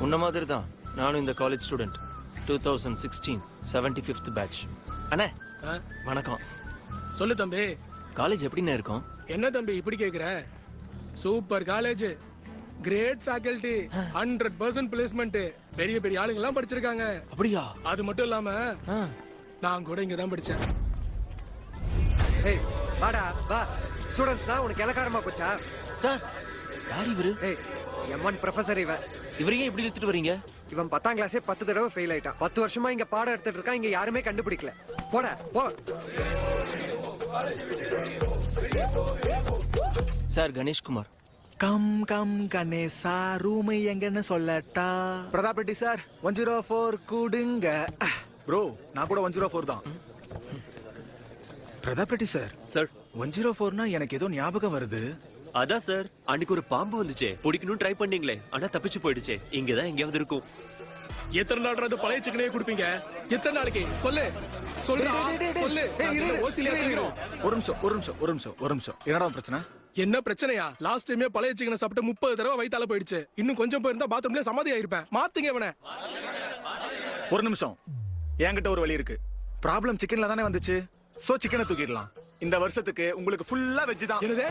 உன்ன மாதிரி தான் நானும் இந்த காலேஜ் ஸ்டூடெண்ட் 2016 75th பேட்ச். அண்ணே வணக்கம். சொல்லு தம்பி. காலேஜ் எப்படிண்ணே இருக்கும்? என்ன தம்பி இப்படி கேக்குற? Super college, great faculty, 100% placement, பெரிய பெரிய ஆளுங்க எல்லாம் படிச்சிருக்காங்க. அப்படியா? அது மட்டும் இல்லாம நான் கூட இங்க தான் படிச்சேன். ஏய் வாடா வா. ஸ்டூடண்ட்ஸ்னா உனக்கு இலக்காரமா போச்சா? சார் யார் இவரு? ஏய் M1 ப்ரொஃபசர் இவன். இவரையே இப்படி இழுத்துட்டு வரீங்க? இவன் 10ஆம் கிளாஸே 10 தடவை ஃபெயில் ஆயிட்டான். 10 வருஷமா இங்க பாடம் எடுத்துட்டு இருக்கான். இங்க யாருமே கண்டுபிடிக்கல. போடா போ. Sir Ganeshkumar. Come come Ganesha room எங்கன்னு சொல்லட்டா? பிரதாப் ரெட்டி சார் 104 கூடுங்க. ப்ரோ நான் கூட 104 தான். பிரதாப் ரெட்டி சார். சார் 104னா எனக்கு ஏதோ ஞாபகம் வருது. அதான் சார், அன்னைக்கு ஒரு பாம்பு வந்துச்சே, பிடிக்கணும் ட்ரை பண்ணீங்களே, ஆனா தப்பிச்சு போயிடுச்சே. இங்கதான் எங்கேயாவது இருக்கும். எத்தனை நாள் பழைய சிக்கனே குடுப்பீங்க? எத்தனை நாளைக்கு சொல்லு சொல்லு சொல்லு. ஓசில ஏத்திக்கிறோம். ஒரு நிமிஷம். என்னடா பிரச்சனை? என்ன பிரச்சனையா? லாஸ்ட் டைமே பழைய சிக்கனை சாப்பிட்டு 30 தடவை வயித்தால போயிடுச்சு. இன்னும் கொஞ்சம் போயிருந்தா பாத்ரூம்ல சமாதி ஆயிருப்பேன். மாத்துங்க இவனை. ஒரு நிமிஷம். என்கிட்ட ஒரு வழி இருக்கு. ப்ராப்ளம் சிக்கன்ல தானே வந்துச்சு. சோ சிக்கனை தூக்கிடலாம். இந்த வருஷத்துக்கு உங்களுக்கு ஃபுல்லா வெஜ் தான். என்னது?